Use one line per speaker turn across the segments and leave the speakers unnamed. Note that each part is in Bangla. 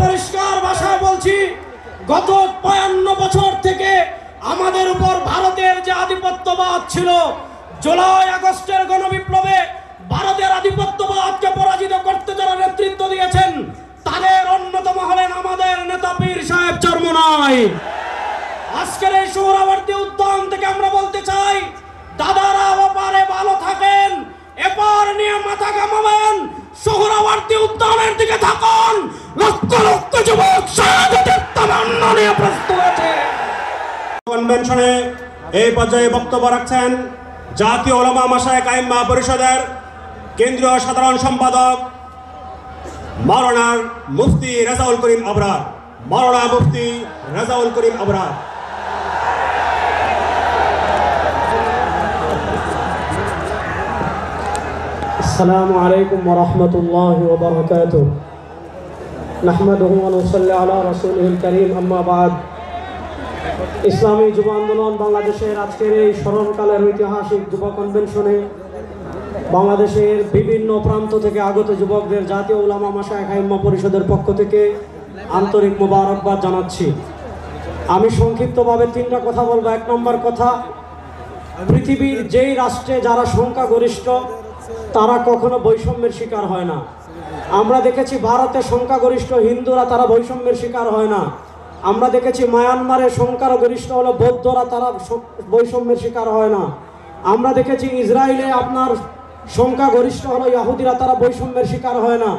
পরিষ্কার ভাষায় বলছি, গত ৫৫ বছর থেকে আমাদের উপর ভারতের যে আধিপত্যবাদ ছিল, জুলাই আগস্টের গণবিপ্লবে ভারতের আধিপত্যবাদকে পরাজিত করতে যারা নেতৃত্ব দিয়েছেন, তাদের অন্যতম হলেন আমাদের নেতা পীর সাহেব চরমোনাই। আজকের এই সোহরাওয়ার্দী উদ্যান থেকে আমরা বলতে চাই, দাদারা ওপারে ভালো থাকেন, এপার নিয়ে মাথা ঘামাবেন, সোহরাওয়ার্দী উদ্যানের দিকে থাকুন। লক্ষ লক্ষ যুবক শাহাদাতের তামান্না নিয়ে প্রস্তুত আছে।
কনভেনশনে এই পর্যায়ে বক্তব্য রাখছেন জাতীয় উলামা মাশায়েখ আইম্মা পরিষদের কেন্দ্রীয় সাধারণ সম্পাদক মাওলানা মুফতি রেজাউল করিম আবরার। মাওলানা মুফতি রেজাউল করিম আবরার।
আসসালামু আলাইকুম ওয়া রাহমাতুল্লাহি ওয়া বারাকাতুহু। নাহমাদুহু ওয়া নুসাল্লি আলা রাসূলিল কারীম, আম্মা বাদ। ইসলামী যুব আন্দোলন বাংলাদেশের আজকের এই স্মরণকালের ঐতিহাসিক যুব কনভেনশনে বাংলাদেশের বিভিন্ন প্রান্ত থেকে আগত যুবকদের জাতীয় উলামা মাশায়েখ আইম্মা পরিষদের পক্ষ থেকে আন্তরিক মোবারকবাদ জানাচ্ছি। আমি সংক্ষিপ্তভাবে 3টা কথা বলবো। 1 নম্বর কথা, পৃথিবীর যেই রাষ্ট্রে যারা সংখ্যাগরিষ্ঠ তারা কখনো বৈষম্যের শিকার হয় না। আমরা দেখেছি ভারতে সংখ্যাগরিষ্ঠ হিন্দুরা, তারা বৈষম্যের শিকার হয় না। আমরা দেখেছি মায়ানমারে সংখ্যাগরিষ্ঠ হলো বৌদ্ধরা, তারা বৈষম্যের শিকার হয় না। আমরা দেখেছি ইসরায়েলে আপনার সংখ্যাগরিষ্ঠ হলো ইহুদিরা, তারা বৈষম্যের শিকার হয় না।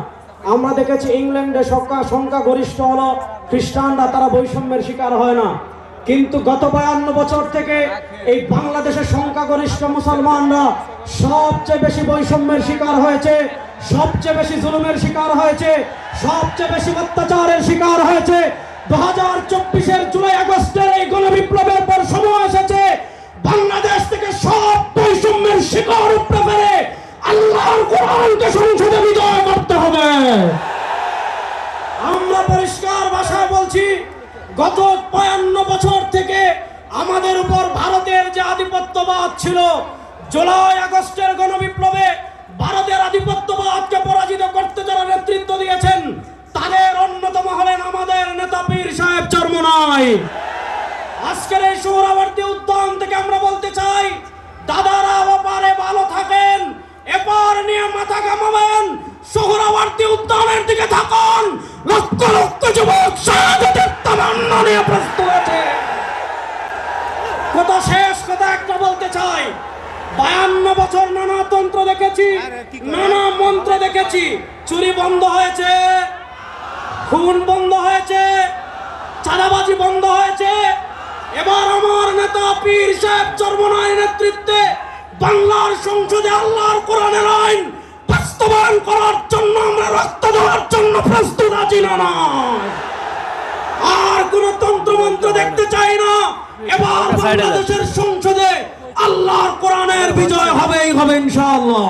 আমরা দেখেছি ইংল্যান্ডে সংখ্যাগরিষ্ঠ হলো খ্রিস্টানরা, তারা বৈষম্যের শিকার হয় না। কিন্তু গত 52 বছর থেকে এই বাংলাদেশের সংখ্যাগরিষ্ঠ মুসলমানরা সবচেয়ে বেশি বৈষম্যের শিকার হয়েছে, সবচেয়ে বেশি জুলুমের শিকার হয়েছে, সবচেয়ে বেশি অত্যাচারের শিকার হয়েছে। 2024-এর জুলাই আগস্টের এই গণবিপ্লবের পর সময় এসেছে বাংলাদেশ থেকে সব বৈষম্যের শিকার উপড়ে ফেলে আল্লাহর কোরআনকে সংসদে বিজয় করতে হবে।
আমরা পরিষ্কার ভাষায় বলছি, গত ৫৫ বছর থেকে আমাদের উপর ভারতের যে আধিপত্যবাদ ছিল, জুলাই আগস্টের গণবিপ্লবে ভারতের আধিপত্যবাদকে পরাজিত করতে যারা নেতৃত্ব দিয়েছেন, তাদের অন্যতম হলেন আমাদের নেতা পীর সাহেব চরমোনাই। আজকের এই সোহরাওয়ার্দী উদ্যান থেকে আমরা বলতে চাই, দাদারা ওপারে ভালো থাকেন, এপার নিয়ে মাথা ঘামাবেন, সোহরাওয়ার্দী উদ্যানের দিকে থাকুন। লক্ষ লক্ষ যুবক শাহাদাতের তামান্না নিয়ে প্রস্তুত আছে। শেষ কথা একটা বলতে চাই, 52 বছর নানা তন্ত্র দেখেছি, নানা মন্ত্র দেখেছি। চুরি বন্ধ হয়েছে, খুন বন্ধ হয়েছে, চাঁদাবাজি বন্ধ হয়েছে। এবার আমার নেতা পীর সাহেব চরমোনাইয়ের নেতৃত্বে বাংলার সংসদে আল্লাহর কোরআনের আইন বাস্তবায়ন করার জন্য আমরা রক্ত দেওয়ার জন্য প্রস্তুত আছি। না আর কোন তন্ত্রমন্ত্র দেখতে চাই না। এবার বাংলাদেশের সংসদে আল্লাহর কোরআনের বিজয় হবেই হবে ইনশাআল্লাহ।